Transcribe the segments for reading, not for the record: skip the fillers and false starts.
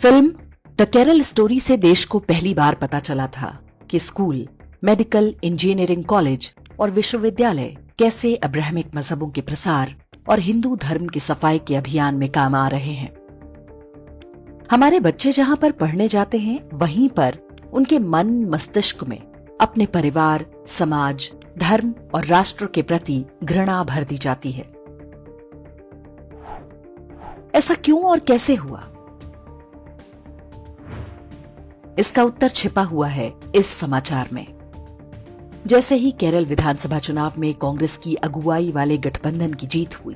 Film the Kerala story से देश को पहली बार पता चला था कि स्कूल, मेडिकल, इंजीनियरिंग कॉलेज और विश्वविद्यालय कैसे अब्राहमिक मजहबों के प्रसार और हिंदू धर्म की सफाई के अभियान में काम आ रहे हैं। हमारे बच्चे जहां पर पढ़ने जाते हैं, वहीं पर उनके मन मस्तिष्क में अपने परिवार, समाज, धर्म और राष्ट्र के प्रति घृणा भर दी जाती है। ऐसा क्यों और कैसे हुआ? इसका उत्तर छिपा हुआ है इस समाचार में। जैसे ही केरल विधानसभा चुनाव में कांग्रेस की अगुवाई वाले गठबंधन की जीत हुई,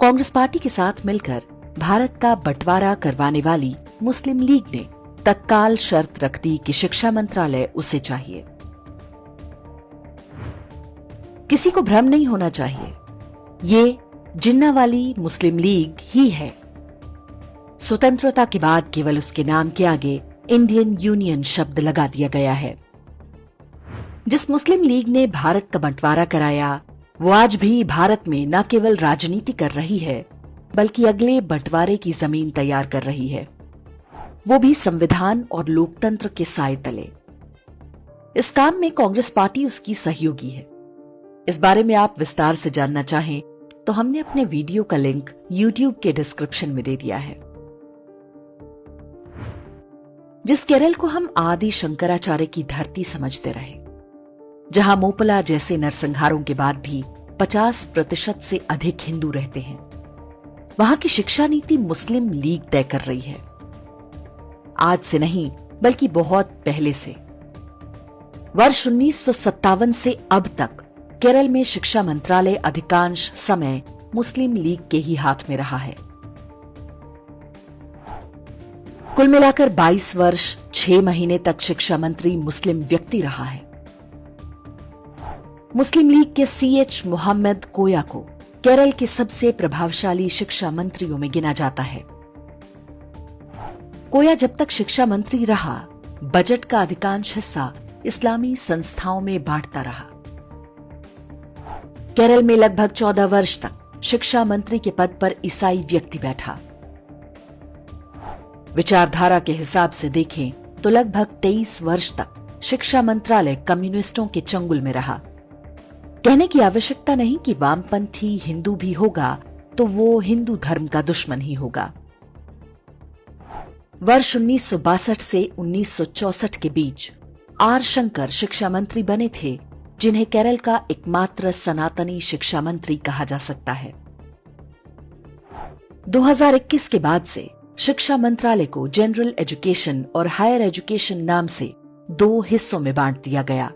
कांग्रेस पार्टी के साथ मिलकर भारत का बंटवारा करवाने वाली मुस्लिम लीग ने तत्काल शर्त रख दी कि शिक्षा मंत्रालय उसे चाहिए। किसी को भ्रम नहीं होना चाहिए, ये जिन्ना वाली मुस्लिम लीग ही है। स्वतंत्रता के बाद केवल उसके नाम के आगे इंडियन यूनियन शब्द लगा दिया गया है। जिस मुस्लिम लीग ने भारत का बंटवारा कराया, वो आज भी भारत में न केवल राजनीति कर रही है, बल्कि अगले बंटवारे की जमीन तैयार कर रही है, वो भी संविधान और लोकतंत्र के साए तले। इस काम में कांग्रेस पार्टी उसकी सहयोगी है। इस बारे में आप विस्तार से जानना चाहें तो हमने अपने वीडियो का लिंक YouTube के डिस्क्रिप्शन में दे दिया है। जिस केरल को हम आदि शंकराचार्य की धरती समझते रहे, जहां मोपला जैसे नरसंहारों के बाद भी 50% से अधिक हिंदू रहते हैं, वहां की शिक्षा नीति मुस्लिम लीग तय कर रही है। आज से नहीं, बल्कि बहुत पहले से। वर्ष 1957 से अब तक केरल में शिक्षा मंत्रालय अधिकांश समय मुस्लिम लीग के ही हाथ में रहा है। कुल मिलाकर 22 वर्ष 6 महीने तक शिक्षा मंत्री मुस्लिम व्यक्ति रहा है। मुस्लिम लीग के CH मोहम्मद कोया को केरल के सबसे प्रभावशाली शिक्षा मंत्रियों में गिना जाता है। कोया जब तक शिक्षा मंत्री रहा, बजट का अधिकांश हिस्सा इस्लामी संस्थाओं में बांटता रहा। केरल में लगभग 14 वर्ष तक शिक्षा मंत्री के पद पर ईसाई व्यक्ति बैठा। विचारधारा के हिसाब से देखें तो लगभग 23 वर्ष तक शिक्षा मंत्रालय कम्युनिस्टों के चंगुल में रहा। कहने की आवश्यकता नहीं कि वामपंथी हिंदू भी होगा तो वो हिंदू धर्म का दुश्मन ही होगा। वर्ष 1962 से 1964 के बीच R शंकर शिक्षा मंत्री बने थे, जिन्हें केरल का एकमात्र सनातनी शिक्षा मंत्री कहा जा सकता है। 2021 के बाद से शिक्षा मंत्रालय को जनरल एजुकेशन और हायर एजुकेशन नाम से 2 हिस्सों में बांट दिया गया।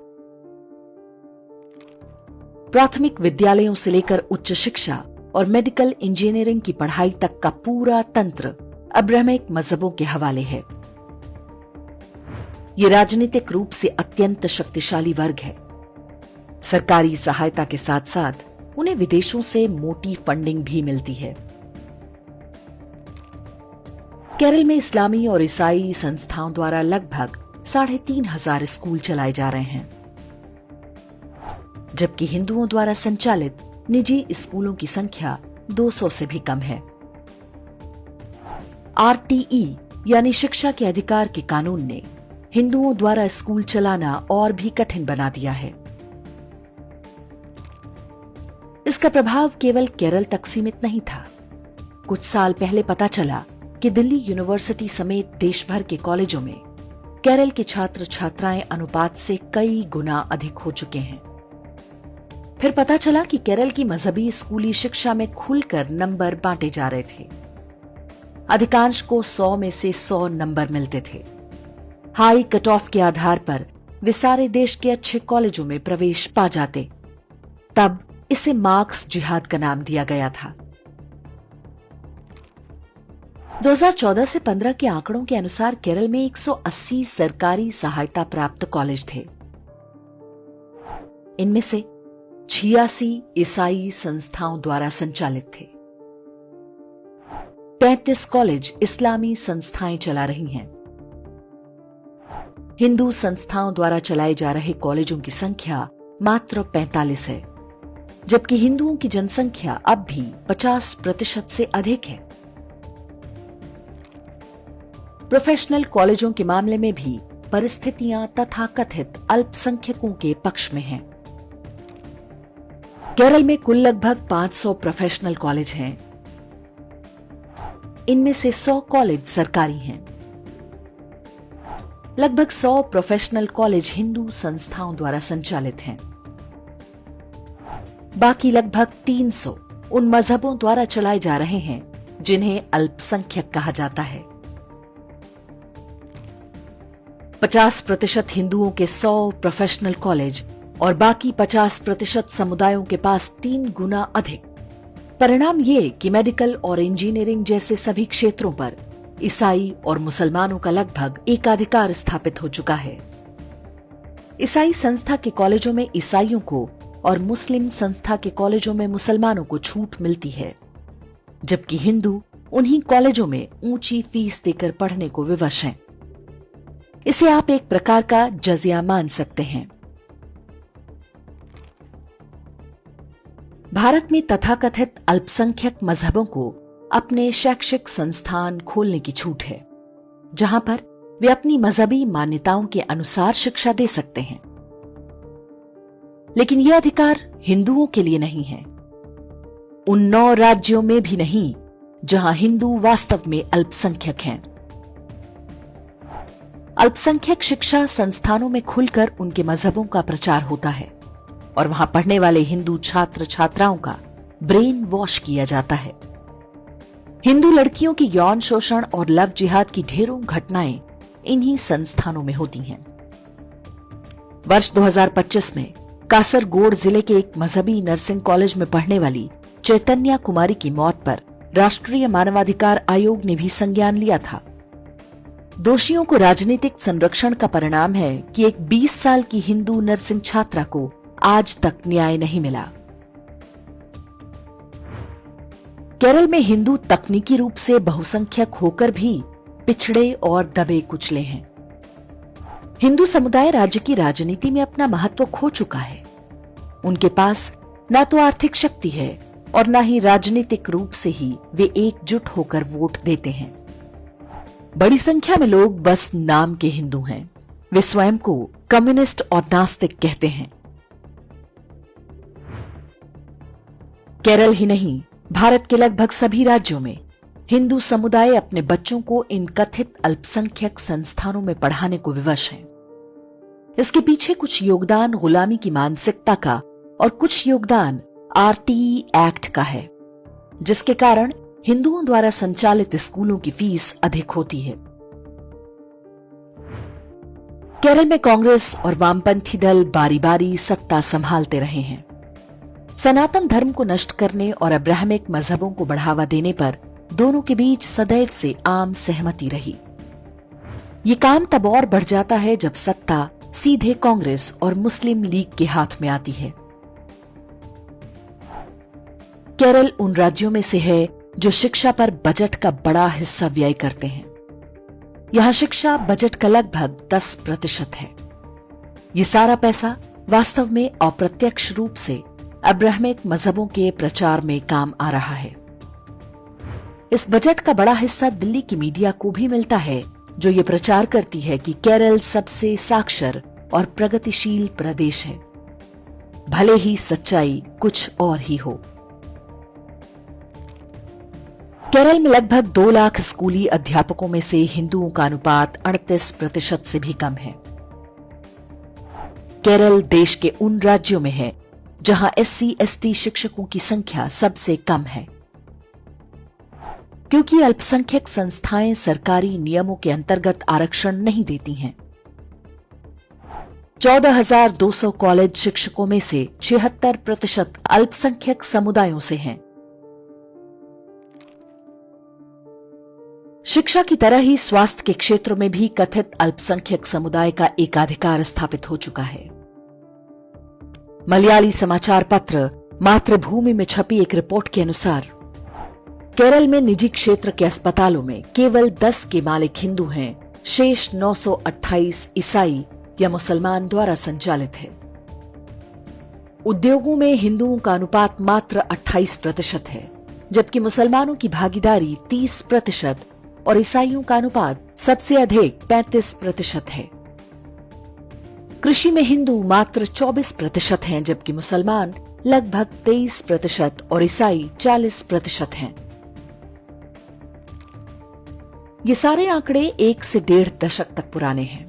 प्राथमिक विद्यालयों से लेकर उच्च शिक्षा और मेडिकल इंजीनियरिंग की पढ़ाई तक का पूरा तंत्र अब्राहमिक मजहबों के हवाले है। ये राजनीतिक रूप से अत्यंत शक्तिशाली वर्ग है। सरकारी सहायता के साथ साथ उन्हें विदेशों से मोटी फंडिंग भी मिलती है। केरल में इस्लामी और ईसाई संस्थाओं द्वारा लगभग 3,500 स्कूल चलाए जा रहे हैं, जबकि हिंदुओं द्वारा संचालित निजी स्कूलों की संख्या 200 से भी कम है। RTE यानी शिक्षा के अधिकार के कानून ने हिंदुओं द्वारा स्कूल चलाना और भी कठिन बना दिया है। इसका प्रभाव केवल केरल तक सीमित नहीं था। कुछ साल पहले पता चला कि दिल्ली यूनिवर्सिटी समेत देश भर के कॉलेजों में केरल के छात्र छात्राएं अनुपात से कई गुना अधिक हो चुके हैं। फिर पता चला कि केरल की मजहबी स्कूली शिक्षा में खुलकर नंबर बांटे जा रहे थे। अधिकांश को 100 में से 100 नंबर मिलते थे। हाई कट ऑफ के आधार पर वे सारे देश के अच्छे कॉलेजों में प्रवेश पा जाते। तब इसे मार्क्स जिहाद का नाम दिया गया था। 2014 से 15 के आंकड़ों के अनुसार केरल में 180 सरकारी सहायता प्राप्त कॉलेज थे। इनमें से 86 ईसाई संस्थाओं द्वारा संचालित थे। 35 कॉलेज इस्लामी संस्थाएं चला रही हैं। हिंदू संस्थाओं द्वारा चलाए जा रहे कॉलेजों की संख्या मात्र 45 है, जबकि हिंदुओं की जनसंख्या अब भी 50% से अधिक है। प्रोफेशनल कॉलेजों के मामले में भी परिस्थितियां तथाकथित अल्पसंख्यकों के पक्ष में हैं। केरल में कुल लगभग 500 प्रोफेशनल कॉलेज हैं। इनमें से 100 कॉलेज सरकारी हैं। लगभग 100 प्रोफेशनल कॉलेज हिंदू संस्थाओं द्वारा संचालित हैं। बाकी लगभग 300 उन मजहबों द्वारा चलाए जा रहे हैं जिन्हें अल्पसंख्यक कहा जाता है। 50% हिंदुओं के 100 प्रोफेशनल कॉलेज और बाकी 50% समुदायों के पास 3 गुना अधिक। परिणाम ये कि मेडिकल और इंजीनियरिंग जैसे सभी क्षेत्रों पर ईसाई और मुसलमानों का लगभग एकाधिकार स्थापित हो चुका है। ईसाई संस्था के कॉलेजों में ईसाइयों को और मुस्लिम संस्था के कॉलेजों में मुसलमानों को छूट मिलती है, जबकि हिंदू उन्हीं कॉलेजों में ऊंची फीस देकर पढ़ने को विवश हैं। इसे आप एक प्रकार का जजिया मान सकते हैं। भारत में तथाकथित अल्पसंख्यक मजहबों को अपने शैक्षिक संस्थान खोलने की छूट है, जहां पर वे अपनी मजहबी मान्यताओं के अनुसार शिक्षा दे सकते हैं। लेकिन यह अधिकार हिंदुओं के लिए नहीं है, उन 9 राज्यों में भी नहीं जहां हिंदू वास्तव में अल्पसंख्यक हैं। अल्पसंख्यक शिक्षा संस्थानों में खुलकर उनके मजहबों का प्रचार होता है और वहां पढ़ने वाले हिंदू छात्र छात्राओं का ब्रेन वॉश किया जाता है। हिंदू लड़कियों की यौन शोषण और लव जिहाद की ढेरों घटनाएं इन्हीं संस्थानों में होती हैं। वर्ष 2025 में कासरगोड जिले के एक मजहबी नर्सिंग कॉलेज में पढ़ने वाली चैतन्या कुमारी की मौत पर राष्ट्रीय मानवाधिकार आयोग ने भी संज्ञान लिया था। दोषियों को राजनीतिक संरक्षण का परिणाम है कि एक 20 साल की हिंदू नर्सिंग छात्रा को आज तक न्याय नहीं मिला। केरल में हिंदू तकनीकी रूप से बहुसंख्यक होकर भी पिछड़े और दबे कुचले हैं। हिंदू समुदाय राज्य की राजनीति में अपना महत्व खो चुका है। उनके पास न तो आर्थिक शक्ति है और न ही राजनीतिक रूप से ही वे एकजुट होकर वोट देते हैं। बड़ी संख्या में लोग बस नाम के हिंदू हैं। वे स्वयं को कम्युनिस्ट और नास्तिक कहते हैं। केरल ही नहीं, भारत के लगभग सभी राज्यों में हिंदू समुदाय अपने बच्चों को इन कथित अल्पसंख्यक संस्थानों में पढ़ाने को विवश हैं। इसके पीछे कुछ योगदान गुलामी की मानसिकता का और कुछ योगदान आरटीई एक्ट का है, जिसके कारण हिंदुओं द्वारा संचालित स्कूलों की फीस अधिक होती है। केरल में कांग्रेस और वामपंथी दल बारी बारी सत्ता संभालते रहे हैं। सनातन धर्म को नष्ट करने और अब्राहमिक मजहबों को बढ़ावा देने पर दोनों के बीच सदैव से आम सहमति रही। ये काम तब और बढ़ जाता है जब सत्ता सीधे कांग्रेस और मुस्लिम लीग के हाथ में आती है। केरल उन राज्यों में से है जो शिक्षा पर बजट का बड़ा हिस्सा व्यय करते हैं। यहां शिक्षा बजट का लगभग 10% है। ये सारा पैसा वास्तव में अप्रत्यक्ष रूप से अब्राहमिक मजहबों के प्रचार में काम आ रहा है। इस बजट का बड़ा हिस्सा दिल्ली की मीडिया को भी मिलता है, जो ये प्रचार करती है कि केरल सबसे साक्षर और प्रगतिशील प्रदेश है, भले ही सच्चाई कुछ और ही हो। केरल में लगभग 2 लाख स्कूली अध्यापकों में से हिंदुओं का अनुपात 38% से भी कम है। केरल देश के उन राज्यों में है जहां SC/ST शिक्षकों की संख्या सबसे कम है। क्योंकि अल्पसंख्यक संस्थाएं सरकारी नियमों के अंतर्गत आरक्षण नहीं देती हैं। 14,200 कॉलेज शिक्षकों में से 76% अल्पसंख्यक समुदायों से हैं। शिक्षा की तरह ही स्वास्थ्य के क्षेत्र में भी कथित अल्पसंख्यक समुदाय का एकाधिकार स्थापित हो चुका है। मलयाली समाचार पत्र मातृभूमि में छपी एक रिपोर्ट के अनुसार केरल में निजी क्षेत्र के अस्पतालों में केवल 10 के मालिक हिंदू हैं, शेष 928 ईसाई या मुसलमान द्वारा संचालित है। उद्योगों में हिंदुओं का अनुपात मात्र 28% है, जबकि मुसलमानों की भागीदारी 30% और ईसाइयों का अनुपात सबसे अधिक 35% है। कृषि में हिंदू मात्र 24% हैं, जबकि मुसलमान लगभग 23% और ईसाई 40% हैं। ये सारे आंकड़े 1 से 1.5 दशक तक पुराने हैं।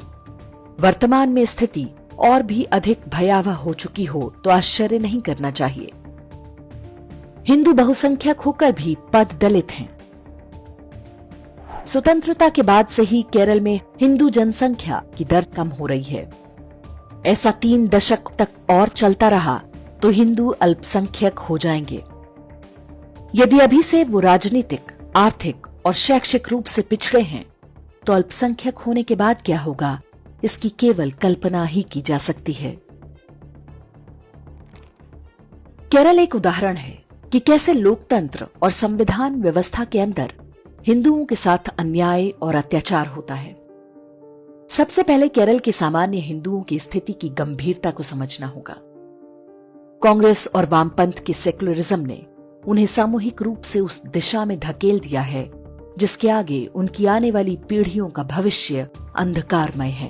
वर्तमान में स्थिति और भी अधिक भयावह हो चुकी हो तो आश्चर्य नहीं करना चाहिए। हिंदू बहुसंख्यक होकर भी पद दलित हैं। स्वतंत्रता के बाद से ही केरल में हिंदू जनसंख्या की दर कम हो रही है। ऐसा 3 दशक तक और चलता रहा तो हिंदू अल्पसंख्यक हो जाएंगे। यदि अभी से वो राजनीतिक, आर्थिक और शैक्षिक रूप से पिछड़े हैं तो अल्पसंख्यक होने के बाद क्या होगा, इसकी केवल कल्पना ही की जा सकती है। केरल एक उदाहरण है कि कैसे लोकतंत्र और संविधान व्यवस्था के अंदर हिंदुओं के साथ अन्याय और अत्याचार होता है। सबसे पहले केरल के सामान्य हिंदुओं की स्थिति की गंभीरता को समझना होगा। कांग्रेस और वामपंथ के सेक्युलरिज्म ने उन्हें सामूहिक रूप से उस दिशा में धकेल दिया है जिसके आगे उनकी आने वाली पीढ़ियों का भविष्य अंधकारमय है।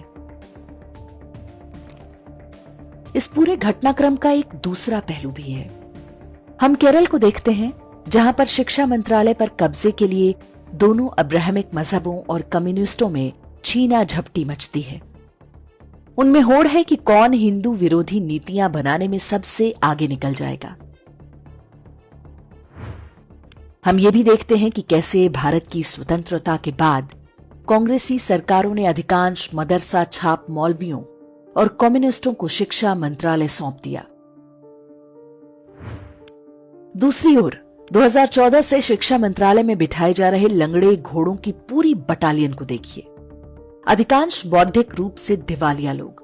इस पूरे घटनाक्रम का एक दूसरा पहलू भी है। हम केरल को देखते हैं जहां पर शिक्षा मंत्रालय पर कब्जे के लिए दोनों अब्राहमिक मजहबों और कम्युनिस्टों में छीना झपटी मचती है। उनमें होड़ है कि कौन हिंदू विरोधी नीतियां बनाने में सबसे आगे निकल जाएगा। हम ये भी देखते हैं कि कैसे भारत की स्वतंत्रता के बाद कांग्रेसी सरकारों ने अधिकांश मदरसा छाप मौलवियों और कम्युनिस्टों को शिक्षा मंत्रालय सौंप दिया। दूसरी ओर 2014 से शिक्षा मंत्रालय में बिठाए जा रहे लंगड़े घोड़ों की पूरी बटालियन को देखिए। अधिकांश बौद्धिक रूप से दिवालिया लोग,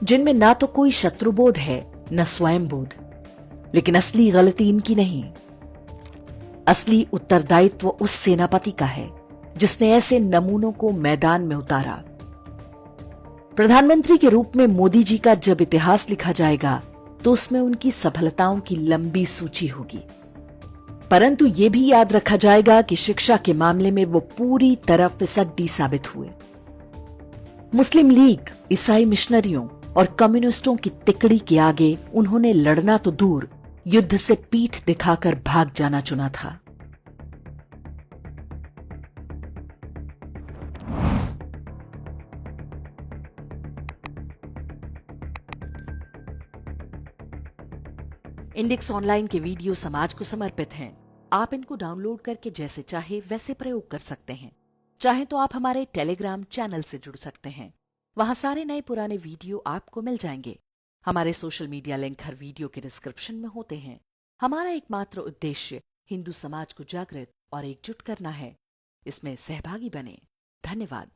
जिनमें ना तो कोई शत्रुबोध है न स्वयं बोध। लेकिन असली गलती इनकी नहीं, असली उत्तरदायित्व उस सेनापति का है जिसने ऐसे नमूनों को मैदान में उतारा। प्रधानमंत्री के रूप में मोदी जी का जब इतिहास लिखा जाएगा तो उसमें उनकी सफलताओं की लंबी सूची होगी, परंतु यह भी याद रखा जाएगा कि शिक्षा के मामले में वो पूरी तरह फिसड्डी साबित हुए। मुस्लिम लीग, ईसाई मिशनरियों और कम्युनिस्टों की तिकड़ी के आगे उन्होंने लड़ना तो दूर, युद्ध से पीठ दिखाकर भाग जाना चुना था। इंडेक्स ऑनलाइन के वीडियो समाज को समर्पित हैं। आप इनको डाउनलोड करके जैसे चाहे वैसे प्रयोग कर सकते हैं। चाहे तो आप हमारे टेलीग्राम चैनल से जुड़ सकते हैं। वहां सारे नए पुराने वीडियो आपको मिल जाएंगे। हमारे सोशल मीडिया लिंक हर वीडियो के डिस्क्रिप्शन में होते हैं। हमारा एकमात्र उद्देश्य हिंदू समाज को जागृत और एकजुट करना है। इसमें सहभागी बने। धन्यवाद।